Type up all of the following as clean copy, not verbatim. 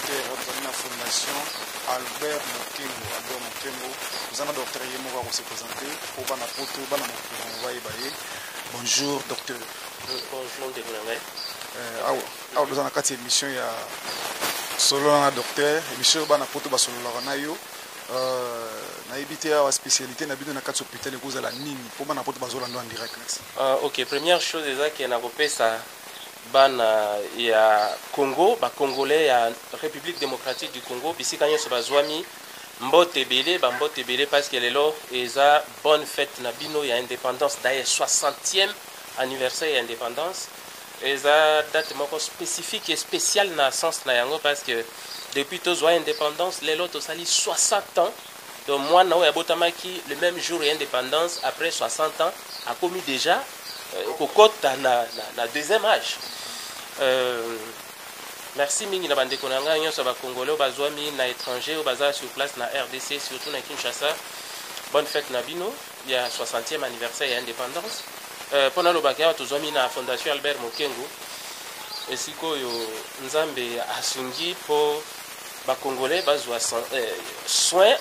docteur de la fondation Albert Mokengo. Albert Mokengo, vous avez un docteur qui va se présenter pour la photo, bonjour docteur. Bonjour Ndegulangay. Nous avons une émission solo na docteur, émission bana photo ba solo la nayo. Na évité la spécialité na bino na kati hôpital et cause la nini pour bana photo ba solo en direct. OK, première chose déjà qui na kopé ça bana ya Congo, ba congolais ya République démocratique du Congo, bisika nyoso bazwami mbote belé parce que lelo eza bonne fête na bino ya indépendance d'ailleurs 60e anniversaire ya indépendance. Eza date moko spécifique et spéciale na sens na yango parce que depuis tozwa indépendance lelo tosali 60 ans. Donc moi na ya botamaki le même jour ya indépendance après 60 ans a commis déjà kokota na deuxième âge. Merci mingi na bandeko na ngai nyonso ba congolais bazwami na étranger baza sur place na RDC surtout na Kinshasa. Bonne fête na bino, il y a 60e anniversaire ya indépendance. Pona lobaka tozwami na fondation Albert Mokengo. Esikoyo nzambe asungi po ba congolais bazwa soins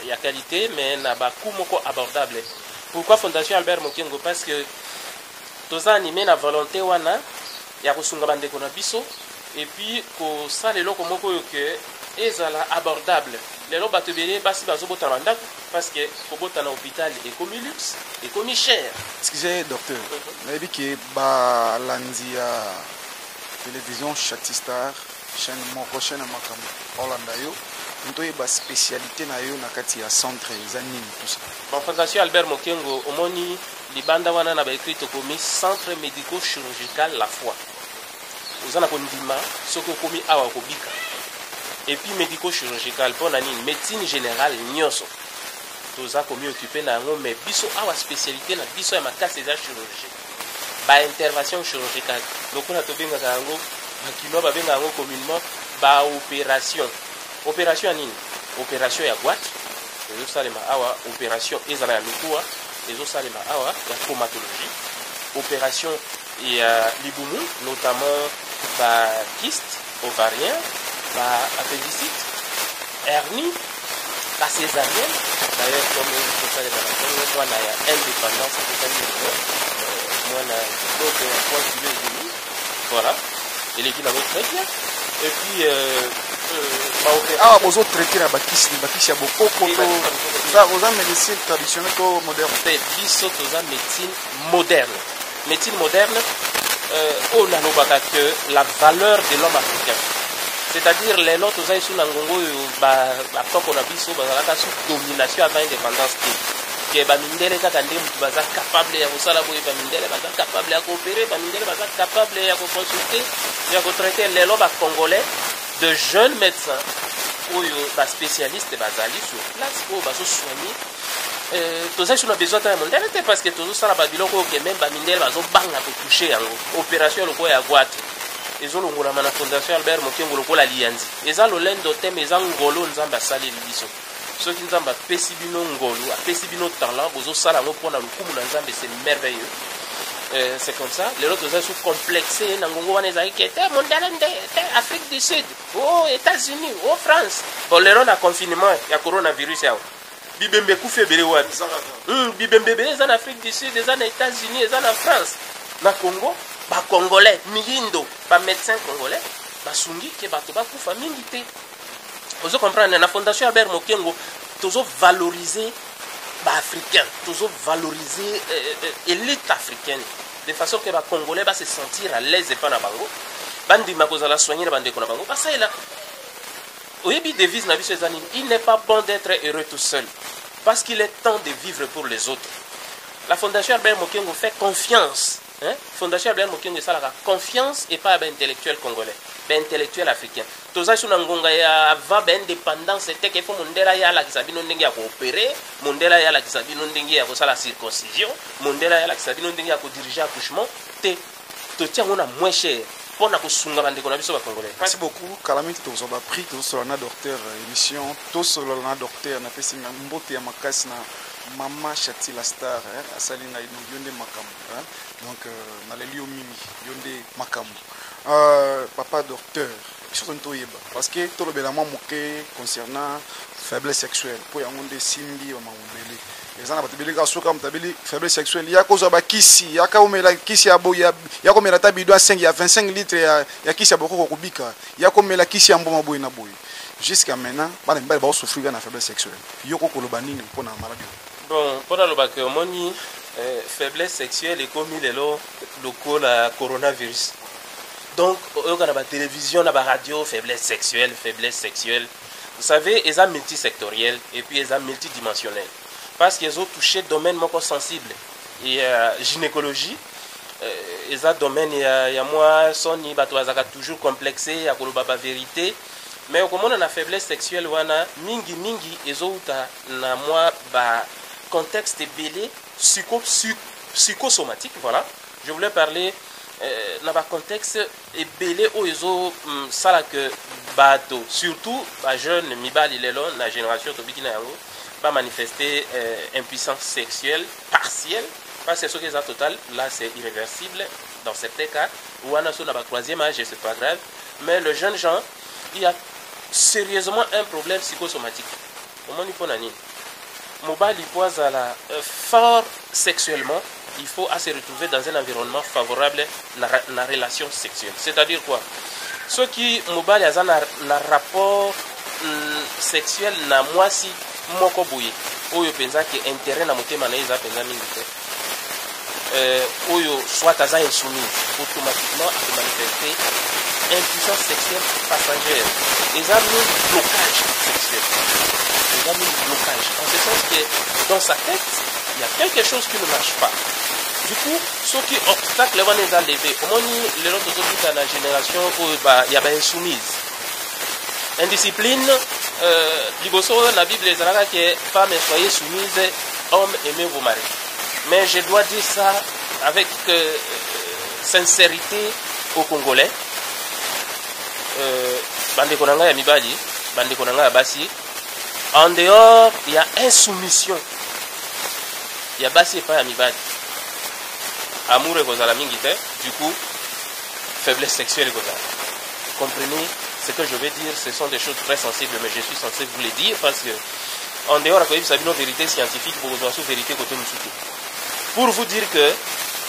ya qualité mais na ba coût moko abordable. Pourquoi fondation Albert Mokengo? Parce que toza animé na volonté wana ya kosunga bandeko na biso et puis ko sala eloko moko yo ke ezala abordable. Lelo bato belé basi bazobota na ndako parce que kobota na hôpital ekomi luxe ekomi cher. Excusez docteur, mais dit que ba landia télévision Chatistar chaîne moko chaîne makamo Hollanda yo ntoye ba spécialité na yo na kati ya centre zanini tout ça. Bon, fondation Albert Mokengo omoni libanda wana na ba écrit komi centre médico-chirurgical La Foi. Ozana kondima soko komi awa kobika. Et puis médico-chirurgical pour nani médecine générale nyoso. Toza komi occupé na ngo mais biso awa spécialité na biso ya makasi za chirurgie. Ba intervention chirurgicale. Donc on a to benga ngo bakino ba benga ngo communément ba opération. Opération nini? Opération ya boîte. Ezo salema awa opération ezala ya mikuwa, ezo salema awa ya traumatologie. Opération ya libumu notamment ba kyste ovarien, ba appendicite, hernie, la césarienne. D'ailleurs, comme vous savez, moi, il y a indépendance, moi, il y a voilà. Et les guides très bien. Et puis, vous traitez la bâtisse à beaucoup. Vous avez médecine traditionnelle ou moderne? Biso, vous avez médecine moderne. Médecine moderne, on a que la valeur de l'homme africain. C'est-à-dire les lots tous sous nangongo ba toko na biso bazalaka sous domination avant indépendance que ba mindele kaka ndé mutu baza capable ya kosala boye ba mindele baza capable ya coopérer ba mindele baza capable ya ko consulter ya ko traiter les lots ba congolais de jeunes médecins oyo ba spécialistes bazali sur place pour bazo soigner tous sous na besoin de mondele parce que tous sala ba biloko que même ba mindele bazo banga ko toucher yango opération loko ya boîte. Ezolongola na fondation Albert Mokengo lokola lianzi eza lolendo teme eza ngolo nzamba sali libiso soki nzamba pesi bino ngolo apesi bino talent bozo sala ngo pona lukumu na nzambe c'est merveilleux. C'est comme ça les autres sont complexés na ngongo wana eza kete mondial Afrique du Sud États-Unis France bon lero na confinement ya coronavirus yao bibembe kufe bele wapi bibembe eza na Afrique du Sud eza na États-Unis eza na France na Congo ba congolais milindo ba médecins congolais basungi ke bato ba kufa mingi te. Vous comprenez na fondation Albert Mokengo tozo valoriser ba africain tozo valoriser élite africaine de façon que ba congolais ba se sentir à l'aise et pas na bango bandi makozala soigner bande ko na bango parce que là oyebi devise na biso ezani il n'est pas bon d'être heureux tout seul parce qu'il est temps de vivre pour les autres. La fondation Albert Mokengo fait confiance. Fondation Albert Mokengo ça la confiance et pas à intellectuel congolais, ben intellectuel africain. Tout ça sur ngonga ya avant ben indépendance c'était que faut mondela ya la kisabino ndenge ya coopérer, mondela ya la kisabino ndenge ya ko sala circoncision, mondela ya la kisabino ndenge ya ko diriger accouchement, to tia ngona moins cher pour na ko sunga bande ko na biso ba congolais. Merci beaucoup. Calamity to so ba prix to so na docteur émission, to so na docteur na pesi mbote ya makasi na Mama Chati la star, Asalinga yonde makamu. Donc, na lelio mimi, yonde makamu. papa docteur parce que tout le bélamant moqué concernant faiblesse sexuelle pour y avoir des simbi ou mamobele les gens batibeli ka soka mtabeli faiblesse sexuelle ya koza ba kisi ya ka omela kisi ya boya ya komela tabido 5 ya 25 litres ya kisi ya boko kubika ya komela kisi ya mboma boy na boy jusqu'à maintenant bana mbali ba souffrir na faiblesse sexuelle yoko koloba nini mpona maladie bon mpona loba ke omoni faiblesse sexuelle ekomi lelo lokola coronavirus. Donc, on a la télévision, la radio, faiblesse sexuelle. Vous savez, ils sont multisectoriels et puis ils sont multidimensionnels. Parce qu'ils ont touché domaine moins sensible. Et gynécologie, ils ont domaine, il y a moi, son ni toujours complexé, il y a la vérité. Mais au moment de la faiblesse sexuelle, on a mingi, ils ont na moi, contexte belé, psychosomatique, voilà. Je voulais parler dans le contexte belé où ils ont ça que bateau surtout les jeunes mibali lelo la génération tobiki na yango va manifester impuissance sexuelle partielle parce que ce qui est total là c'est irréversible dans certains cas ou on a sur la troisième âge c'est pas grave mais le jeune gens il y a sérieusement un problème psychosomatique comment il faut nani mobile poise à la fort sexuellement. Il faut se retrouver dans un environnement favorable à la relation sexuelle. C'est-à-dire quoi? Ceux qui mobile ont un rapport sexuel na moi si moko boye oyo penza ki intérêt na motema na iza penza mingi te oyo soit aza insoumise automatiquement a manifester impuissance sexuelle passagère ils ont un blocage sexuel ils ont un blocage en ce sens que dans sa tête il y a quelque chose qui ne marche pas. Du coup, ceux qui obstacles vont les enlever. Au moins, les autres dans la génération où il y a une soumise. Indiscipline, la Bible dit que femmes soyez soumises, hommes aimez vos maris. Mais je dois dire ça avec sincérité aux Congolais. Bande Konanga ya Mibali, Bande Konanga ya Basi. En dehors, il y a insoumission. Il y a Basi et pas ya Mibali. Amour et kozala mingi te, du coup, faiblesse sexuelle et kozala. Comprenez ce que je vais dire, ce sont des choses très sensibles, mais je suis censé vous les dire parce que, en dehors de la vérité scientifique, pour vous avoir vérité côté musuki. Pour vous dire que,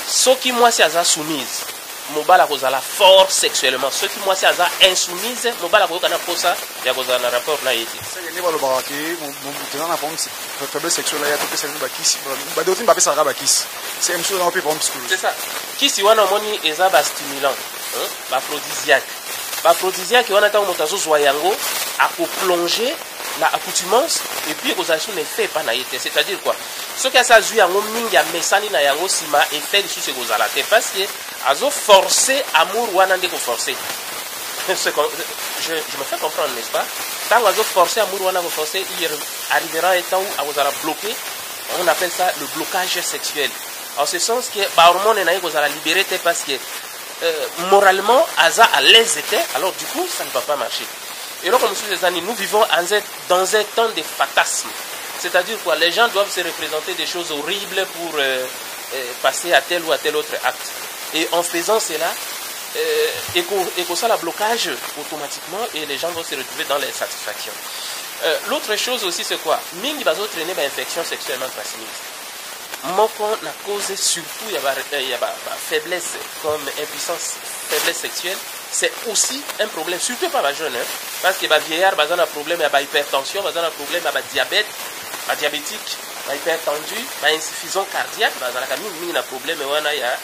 ceux qui moi c'est soumise, mobala kozala fort sexuellement, ceux qui moi c'est insoumise, mobala kozala posa, ya kozala rapport na yeti. Faiblesse sexuelle ya to pesa ba kisi ba d'autres ba pesa ba kisi c'est une chose on peut prendre psychologie c'est ça kisi wana moni eza ba stimulant ba aphrodisiaque wana ta motazo zwa yango a ko plonger la accoutumance et puis kozala son effet pas na yete c'est-à-dire quoi ce qui a sa zui yango mingi ya mesani na yango sima effet sous ce kozala te parce que azo forcer amour wana ndeko forcer je me fais comprendre, n'est-ce pas? Tant qu'on a forcé à mourir, on a forcé, il arrivera un temps où on a bloqué. On appelle ça le blocage sexuel. En ce sens que, hormone on a libéré parce que moralement, Aza à l'aise était, alors du coup, ça ne va pas marcher. Et donc, comme les années, nous vivons dans un temps de fantasmes. C'est-à-dire quoi? Les gens doivent se représenter des choses horribles pour passer à tel ou à tel autre acte. Et en faisant cela, et ça la blocage automatiquement et les gens vont se retrouver dans les satisfactions. L'autre chose aussi c'est quoi? Mingi bazo traîner ba infection sexuellement transmise. Moko na cause surtout il y a faiblesse comme impuissance, faiblesse sexuelle, c'est aussi un problème surtout pas les jeunes parce que ba vieillard bazana un problème ya ba hypertension, bazana un problème ya ba diabète, ba diabétique, ba hypertendu, ba insuffisance cardiaque, bazana ka mingi na problème wana ya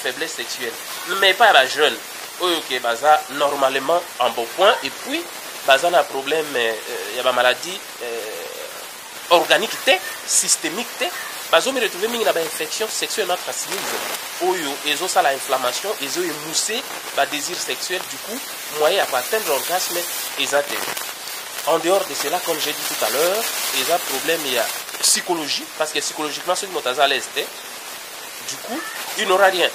faiblesse sexuelle mais pas la jeune ok baza normalement en bon point et puis baza un problème il y a une maladie organique systémique bazo me retrouver mingi na ba infection sexuellement transmise oyo ezo ça la inflammation ezo émousser ba désir sexuel du coup moyen à atteindre l'orgasme exact. En dehors de cela comme j'ai dit tout à l'heure il y a problème il y a psychologie parce que psychologiquement ceux qui sont à l'aise du coup il n'aura rien.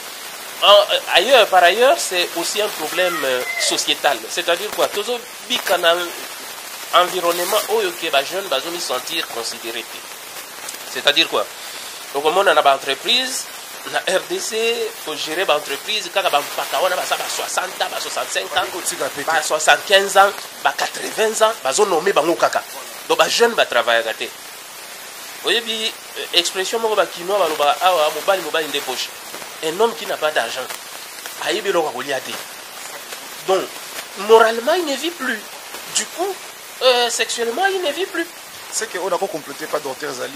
Par ailleurs, c'est aussi un problème sociétal. C'est-à-dire quoi? Tout un environnement où les jeunes vont se sentir considérés. C'est-à-dire quoi? Donc, au monde, on a une entreprise, na RDC faut gérer ba entreprise kaka ba mpaka wana basa ba 60 ans ba 65 ans ba 75 ans ba 80 ans bazo nommer bango kaka donc ba jeune ba travailler gâté oyebi expression moko ba kinoa ba loba awa mobali nde poche un homme qui n'a pas d'argent ayebi lo ko liate donc moralement il ne vit plus du coup sexuellement il ne vit plus. C'est que on a complété par docteur Zali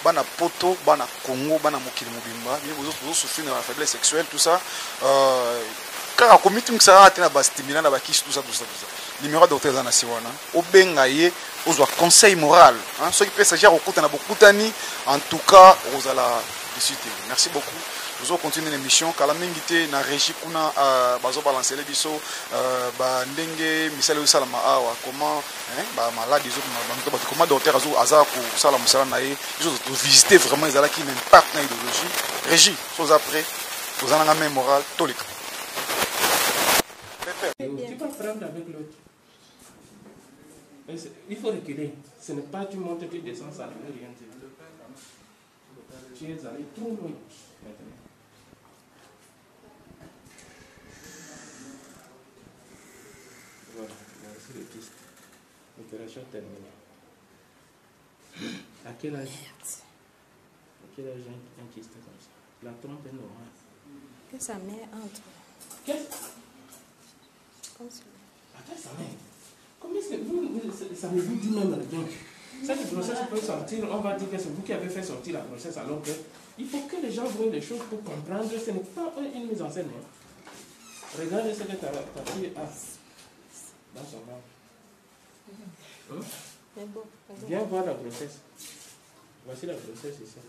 bana poto bana Congo bana mokili mobimba vous souffrez de la faiblesse sexuelle tout ça quand a comité que ça a été na stimulant na bakis tout ça numéro docteur Zana siwana obenga ye ozwa conseil moral hein ceux qui peut s'agir au kuta na bokutani en tout cas aux ala discuter. Merci beaucoup. Nous allons continuer l'émission. Kalamengité na régie kuna bazo balancer les biso ba ndenge misala salama awa comment hein ba malade izo ba comment docteur azo aza ko sala musala na ye izo visiter vraiment ezala qui impact na idéologie régie chose après vous en avez même moral tolika. Tu peux prendre avec l'autre. Il faut reculer. Ce n'est pas tu montes tu descends ça ne veut rien dire. Tu es allé trop loin maintenant. Voilà, merci le kyste. Opération terminée. À quel âge? À quel âge un kyste comme ça? La trompe est normale. Que sa mère entre. Qu'est-ce? Comme ça. Attends, sa mère. Combien ça me dit même donc. Cette grossesse peut sortir, on va dire que c'est vous qui avez fait sortir la grossesse alors que il faut que les gens voient les choses pour comprendre. Ce n'est pas une mise en scène. Regarde ce que ta fille a dans son ventre. Viens voir la grossesse. Voici la grossesse ici.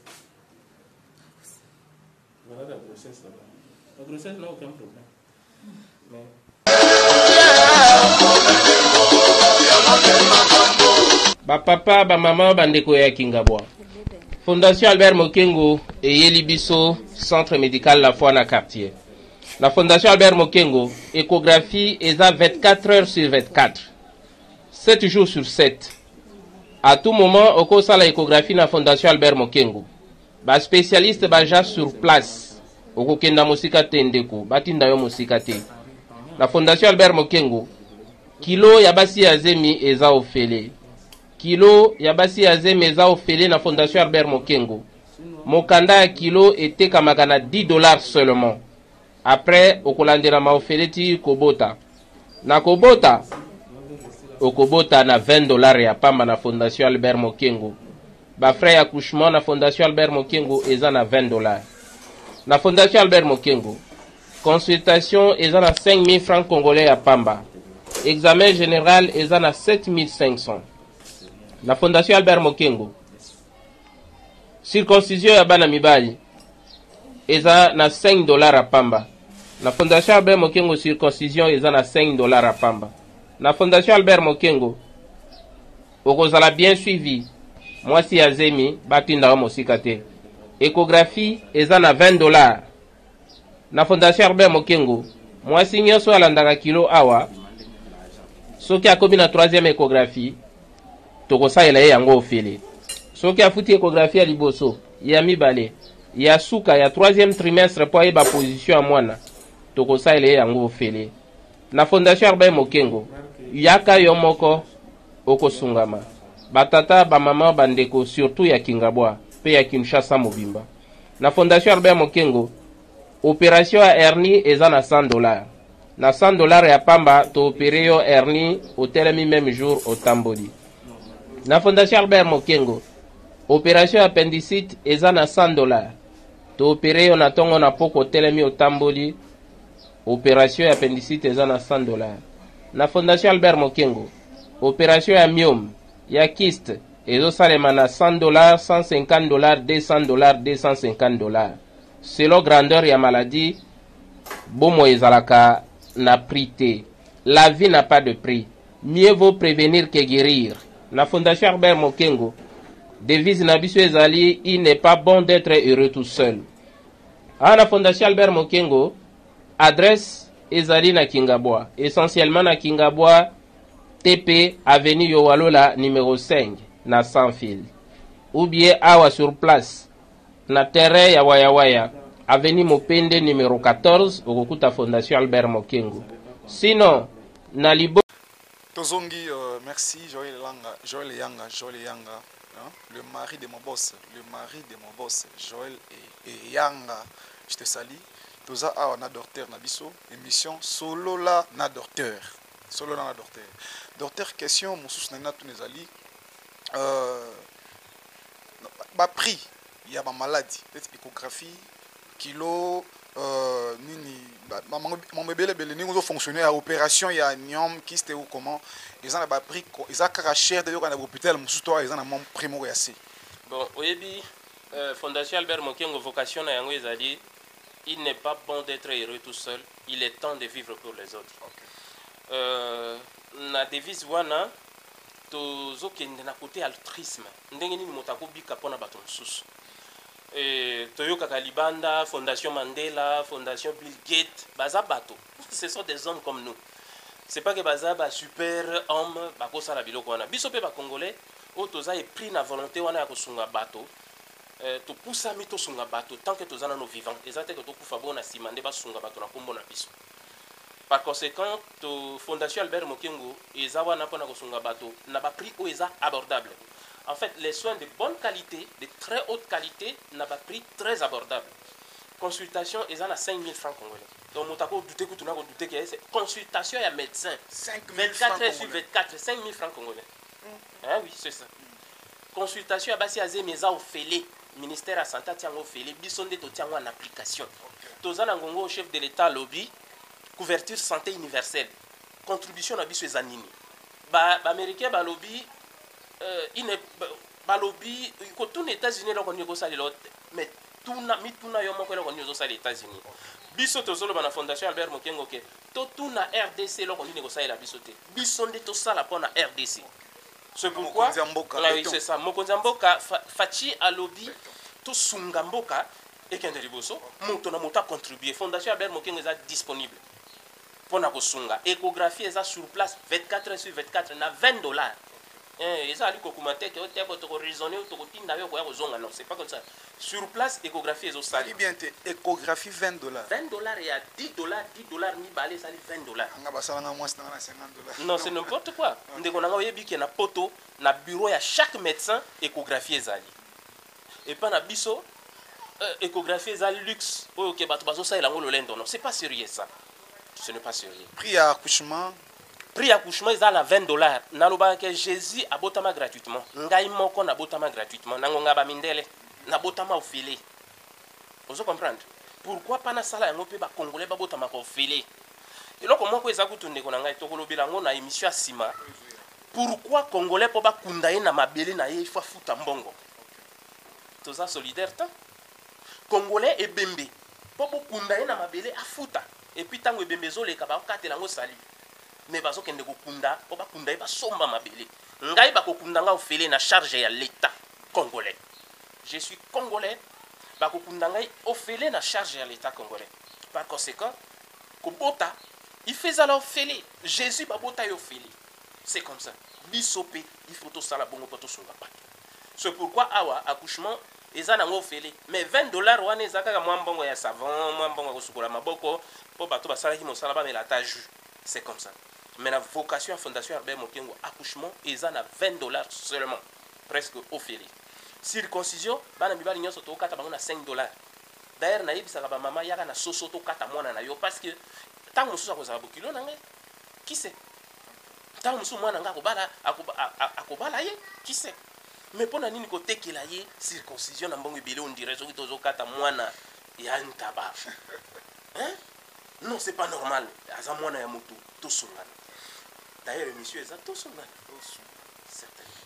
Voilà la grossesse là-bas. La grossesse n'a aucun problème. Mais... Ba papa, ba maman, bandeko ya Kingabwa. Fondation Albert Mokengo et Yelibiso, centre médical La Foi na quartier. La Fondation Albert Mokengo, échographie est à 24 heures sur 24. 7 jours sur 7. À tout moment, au cours de la échographie na Fondation Albert Mokengo. Ba spécialiste baja sur place. Oko kenda musika tendeko, batinda yo musika te. La Fondation Albert Mokengo, kilo ya basi ya zemi eza ofele. Kilo ya basi ya zemi eza ofele na Fondation Albert Mokengo. Mokanda ya kilo eteka makana $10 seulement. Après, okolandela ma ofele ti kobota. Na kobota, okobota na $20 ya pamba na Fondation Albert Mokengo. Ba frais accouchement na Fondation Albert Mokengo eza na $20. Na Fondation Albert Mokengo, consultation eza na 5 000 francs congolais ya pamba. Examen général eza na 7 500. La Fondation Albert Mokengo, circoncision ya bana mibali eza na $5 a pamba. La Fondation Albert Mokengo, circoncision eza na $5 a pamba. La Fondation Albert Mokengo, okozala bien suivi. Mwasi ya zemi batinda wa mosika te. Échographie eza na $20. Na Fondation Albert Mokengo, mwasi nyonso alandaka kilo awa, soki akomi na 3e échographie, tokosalela ye yango ofele. Soki afuti échographie ya liboso, ya mibale, ya suka ya 3e trimestre po ayeba position ya mwana, tokosalela ye yango ofele. Na Fondation Albert Mokengo, yaka yo moko okosungama. Batata, bamama, bandeko, surtout ya Kingabwa, pe ya Kinshasa mobimba. Na Fondation Albert Mokengo, opération ya hernie eza na $100. Na $100 ya pamba, to opéré yo hernie au telemi même jour au tamboli. Na Fondation Albert Mokengo, opération appendicite eza na $100. To opéré yo na tongo na poko telemi au tamboli. Opération appendicite eza na $100. Na Fondation Albert Mokengo, opération ya myome ya kyste ezo salema na $100, $150, $200, $250. Selon grandeur ya maladie, bomo ezalaka na prix te. La vie n'a pas de prix. Mieux vaut prévenir que guérir. Na Fondation Albert Mokengo, devise na biso ezali, il n'est pas bon d'être heureux tout seul. A na Fondation Albert Mokengo, adresse ezali na Kingabwa, essentiellement na Kingabwa, TP avenue Yowalola numéro 5 na sans fil. Ou bien awa sur place na terrain ya Wayawaya Avenue Mopende numéro 14 Okukuta Fondation Albert Mokengo. Sinon na libo Tozongi, merci Joël Yanga, hein, le mari de mon boss, Joël et Yanga, je te salue. Toza a on a docteur Nabiso, émission solo la na docteur, docteur question mon sous nana tous les ali, bah prix, il y a ma maladie, peut-être échographie, kilo. Nini mon bébé nous fonctionner à opération il y a niom qui c'était ou comment ils ont pas pris ils ont cher de à l'hôpital surtout ils ont mon primo assez bon oyebi Fondation Albert Mokengo vocation na yango ezali il n'est pas bon d'être heureux tout seul, il est temps de vivre pour les autres. Na devise wana tozokende na côté altruisme ndenge nini motako bika pona bato mosusu. Toyoka Libanda, Fondation Mandela, Fondation Bill Gates, baza bato. Ce sont des hommes comme nous. C'est pas que baza ba super homme bako sala biloko wana. Biso pe ba congolais, o toza e pris na volonté wana ya kosunga bato. To poussa mito sunga bato tant que tozana no vivant. Ezate que to kufa bona simande ba sunga bato na kombo na biso. Par conséquent, to Fondation Albert Mokengo ezawa na pona kosunga bato na ba prix o eza abordable. En fait, les soins de bonne qualité, de très haute qualité, n'a pas prix très abordable. Consultation, ils en a 5 000 francs congolais. Donc, on a douté que tu n'as douté que c'est consultation et médecin. 24 heures sur 24, 5 000 francs congolais. Hein, oui, c'est ça. Consultation, à Zémeza au Félé, ministère à Santa Tiango Félé, Bissonde Totiango en application. Tozana Ngongo, chef de l'État, lobby, couverture santé universelle, contribution à Bissou Zanini. Américain, lobby. Il n'est pas lobby quand les États-Unis là qu'on y a l'autre mais tout na yo moko là qu'on y a les États-Unis biso to zolo na Fondation Albert Mokengo ke tout na RDC là qu'on y a la bisoté bisonde to sala pour na RDC c'est pourquoi là oui c'est ça mokonzi mboka fachi a lobby to sunga mboka et kende liboso moto na mota contribuer Fondation Albert Mokengo est disponible pour na ko sunga échographie est sur place 24 heures sur 24 na $20. Et ça, non, c'est pas comme ça. Sur place, échographie est au salé. Bien, échographie $20. $20 et à $10, ni balé, ça $20. Non, c'est n'importe quoi. On a un poto, na bureau, il y a chaque médecin, échographie est salé. Et pas na biso, échographie est salé luxe. Ok, c'est pas sérieux ça. Ce n'est pas sérieux. Prix à accouchement. Prix accouchement est à $20. Naloba que Jésus a botama gratuitement. Ngai moko na botama gratuitement. Nangonga ba mindele na botama au filet. Vous comprenez? Pourquoi pas na sala yango pe ba congolais ba botama ko filet? Et loko moko eza kutunde ko ngai tokolo bilango na émission à Sima. Pourquoi congolais po ba kundaye na mabele na ye fa futa mbongo? Toza solidaire ta. Congolais et bembe. Po bo kundaye na mabele a futa. Et puis tango bembe zo le ka ba katela ngo sali. Mais bazo kende ko kunda po ba kunda ba somba mabele ngai ba ko kunda nga ofele na charge ya l'état congolais. Je suis congolais ba ko kunda ngai ofele na charge ya l'état congolais. Par conséquent ko bota il fait alors ofele Jésus ba bota yo ofele. C'est comme ça bisope il faut to sala bongo poto sunga pa. C'est pourquoi awa accouchement eza nango ofele mais $20 wana ezaka ka mwambongo ya savon mwambongo ko sukola maboko po bato basala ki mosala ba melata jus. C'est comme ça. Mais la vocation à Fondation Albert Mokengo, accouchement, ils en a $20 seulement, presque au fil. Circoncision, bana mibali nyonso to kata bango na $5. D'ailleurs, na yebisa ba mama yaka na soso to kata mwana na yo parce que tant mususu akozala bokilo na ngai, qui sait? Tant mususu mwana nga akobala ye, qui sait? Mais pona nini ko tekela ye circoncision na mbongo ebele on dirait soki tozo kata mwana ya ntaba. Hein? Non, c'est pas normal. Aza mwana ya moto to songana. D'ailleurs, monsieur est tout son.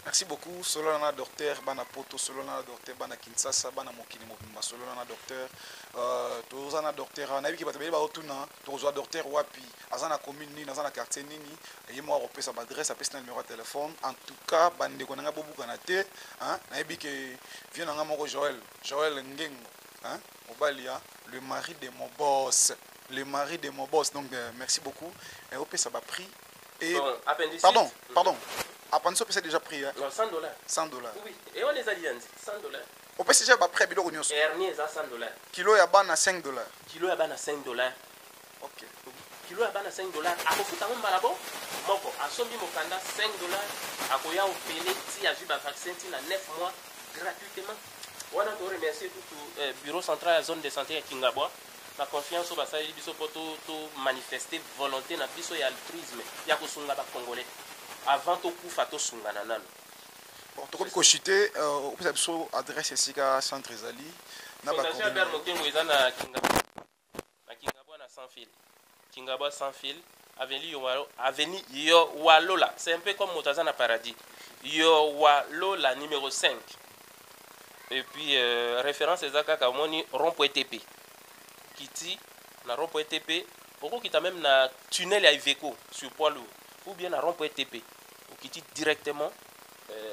Merci beaucoup. Solana docteur, bana poto, solana docteur, bana Kinshasa, bana mokili mobimba, solana docteur. Tozana docteur, on a vu qu'il va te payer autouna. Tozana docteur wapi, azana commune ni, azana quartier nini. Et moi on peut sa adresse, appeler son numéro de téléphone. En tout cas, bande konanga bobu kanate, hein. On a vu que vient nanga moko Joël Ngengo, hein. Obalia, le mari de mon boss. Le mari de mon boss. Donc merci beaucoup. Et au ça va pris. Et bon, pardon. Appendicite c'est déjà pris. Hein? Non, $100. $100. Oui, et on les a dit $100. au pesi déjà ba prêt biloko nyonso hernie eza 100 $. kilo ya bana 5 $. Kilo ya bana 5 $. OK. Kilo ya bana 5 $. Akofuta ngo mbala bo moko asombi mokanda 5 $. Akoya opele ti azwi ba vaccin ti na 9 mois gratuitement. Wana to remercier tout bureau central ya zone de santé ya Kingabwa. La confiance au basali biso poto to manifester volonté na biso ya altruisme ya kosunga ba congolais avant to kufa to sungana nano. Bon, to ko chité au pesi biso adresse esika centre ezali na ba Fondation Albert Mokengo eza na Kingabwa. Na Kingabwa na sans fil. Kingabwa sans fil. Avenue Yowalola. C'est un peu comme Motazana Paradis. Yowalola numéro 5. Et puis, référence ezaka kamoni rond-point TP. Kiti, na rond-point TP. Oko kita même na tunnel à Iveco sur poids lourd. Ou bien na rond-point TP. Ou kiti directement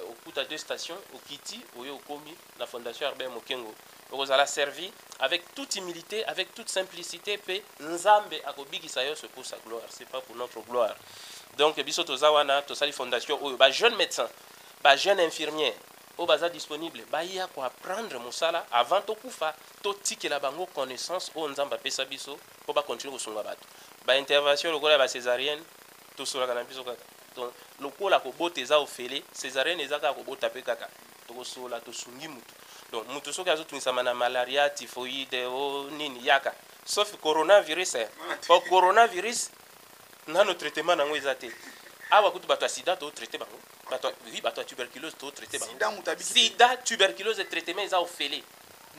au coup à 2 stations. Au kiti, au komi, la Fondation Albert Mokengo. Vous allez servir avec toute humilité, avec toute simplicité, puis Nzambe akobikisa yo c'est pour sa gloire, c'est pas pour notre gloire. Donc biso tozawana tosali fondation oyo ba jeune médecin, ba jeune infirmière, o baza disponible, ba ya ko apprendre musala avant to kufa, to tikela bango connaissance o Nzamba pesa biso po ba continuer kosunga bato. Ba intervention lokola ba césarienne, to sola kana biso kaka. Donc lokola ko boteza ofele, césarienne ezaka ko bota pe kaka. To sola to sungi mutu. Donc, mutu soki azotunisama na malaria, typhoïde, nini yaka. Sauf coronavirus. Pour coronavirus, nano traitement nango ezate. Awa kutu bato sida to traiter bango. Bato oui, bato tuberculose to traiter bango. Sida, tuberculose traitement eza ofele.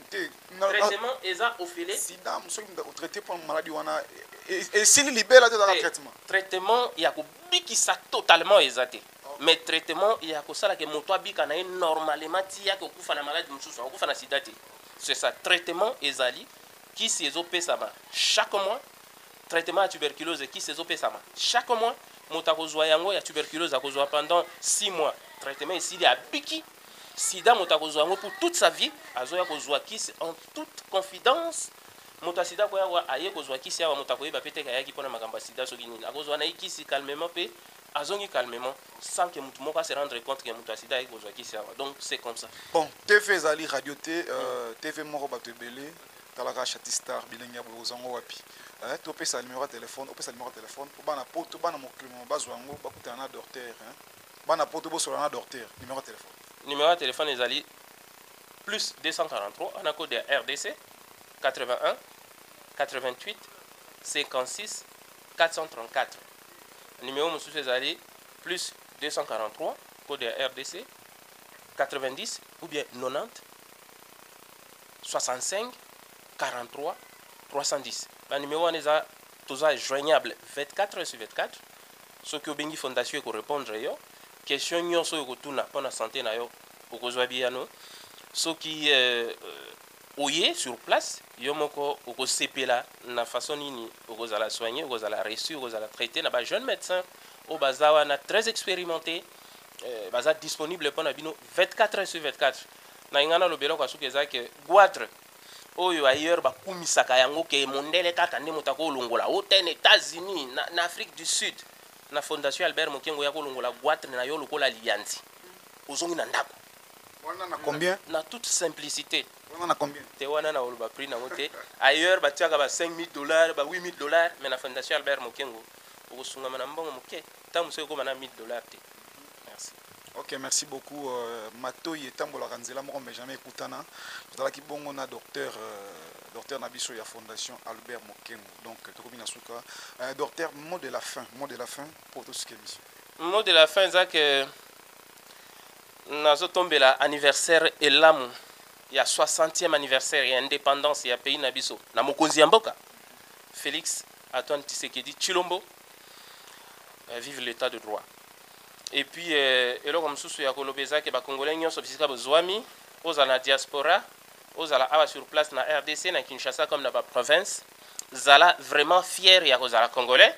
Traitement eza ofele. Sida musoki mda traiter pour maladie wana et s'il libère dans le traitement. Traitement ya ko bikisa totalement ezate. Mais traitement il y a que ça que moto abika na normalement tia ko kufa na maladie mususu ko kufa na sida te. C'est ça traitement ezali qui sezo pesama chaque mois traitement à tuberculose qui sezo pesama chaque mois moto akozwa yango ya tuberculose akozwa pendant 6 mois traitement ici il y a biki sida moto akozwa yango pour toute sa vie azoya kozwa kisi en toute confidence moto sida ko yawa aye kozwa kisi yawa moto akoyeba pete kayaki pona makamba sida soki nini akozwa na kisi calmement pe azongi calmement sans que mutu moko se rendre compte que mutu sida eko zwa kisi awa. Donc c'est comme ça. Bon, TV zali radio T, TV moko bato belé talaka chatistar bilenya bozango wapi. To pesa numéro de téléphone, o pesa numéro de téléphone pour bana poto bana mokimo bazwango bakuta na docteur hein. Bana poto bo solana docteur, numéro de téléphone. Numéro de téléphone ezali plus 243 en code de RDC 81 88 56 434. Numéro monsieur ezali plus 243 code de RDC 90 ou bien 90 65 43 310. Le numéro est joignable 24/24. Ce que Bengi Fondation est répondre yo question nyonso yo kotuna pona santé na yo okozwa biano ce qui oye sur place yo moko okosepela na façon nini okozala soigner okozala reçu okozala traiter na ba jeune médecin au bazawa na très expérimenté baza disponible pona bino 24/24 na ingana lobelo kwa suka ezake guadre oyo ailleurs bakumisaka yango ke mondele kaka nde motako olongola oten États-Unis na Afrique du Sud na Fondation Albert Mokengo ya kolongola guadre na yo lokola lianzi ozongi na ndako wana na combien na toute simplicité wana na combien te wana na oloba prix na moté ailleurs batiaka ba $5,000 ba $8,000 mais na Fondation Albert Mokengo okosunga na mbongo moke tamuso ko na $1,000 te. Merci. Ok, merci beaucoup. Matoyi et Tambola Ranzela, moi, mais jamais écoutana. Dans la Kibongo, on a docteur Nabiso, il y a Fondation Albert Mokengo. Donc, docteur, mot de la fin pour tout ce qui est mission. Mot de la fin, c'est que nous avons tombé l'anniversaire et l'âme. Il y a 60e anniversaire et indépendance, il y a pays Nabiso. Namokozi Mboka. Félix Antoine Tshisekedi Tshilombo. Vive l'état de droit. Et puis, eloko msusu ya kolobeza ke ba congolais nyonso bisika bozwami oza na diaspora oza awa sur place na RDC na Kinshasa comme na ba province zala vraiment fier ya kozala congolais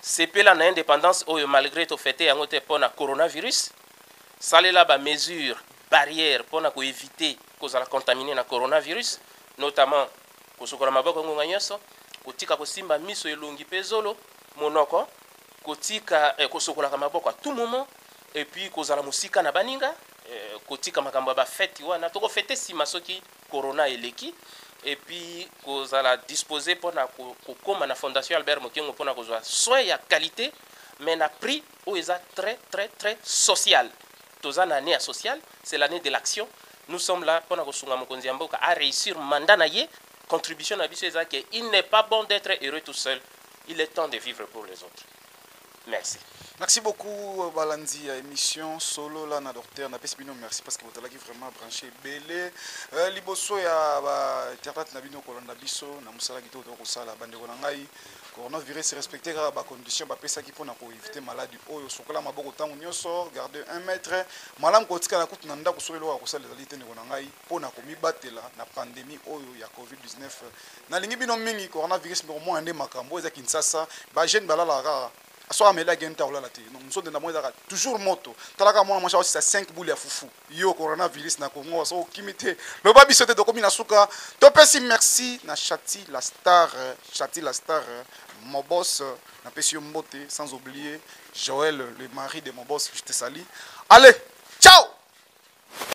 sepela na indépendance oyo malgré to fêter yango te pona coronavirus salela ba mesure barrière pona ko éviter kozala contaminé na coronavirus notamment kosukola maboko ngonga nyonso kotika kosimba miso elongi pezolo monoko kotika kosokola maboko à tout moment et puis kozala musika na baninga kotika makambo ba fête wana toko fêter sima soki corona eleki et puis kozala disposer pona kokoma na fondation Albert Mokengo pona kozwa soin ya qualité mais na prix où eza très social. Toza na année social, c'est l'année de l'action. Nous sommes là pona kosunga mokonzi ya mboka a réussir mandat na ye. Contribution na biso eza que il n'est pas bon d'être heureux tout seul. Il est temps de vivre pour les autres. Merci. Merci beaucoup Balandi à émission solo là na docteur na pesbino merci parce que vous avez vraiment branché belé liboso ya ba internet na bino kolanda biso na musala kito to kosala bande ko ngai coronavirus respecter ba condition ba pesa ki pona ko éviter maladie oyo sokola maboko tango nyoso garder 1 mètre malam ko tika na kutu na ndako solo ko sala ezali tene ko ngai pona ko mibatela na pandémie oyo ya COVID-19 na lingi bino mingi coronavirus mo mo ande makambo eza Kinshasa ba jeune balala ka soit mais là gagne ta la télé donc nous sommes dans moi toujours moto talaka moi moi c'est 5 boules ya fufu yo coronavirus na Congo so kimité le babi sote de commune asuka to pesi merci na Chati la star mon boss na pesi mbote sans oublier Joël le mari de mon boss je te salue allez ciao.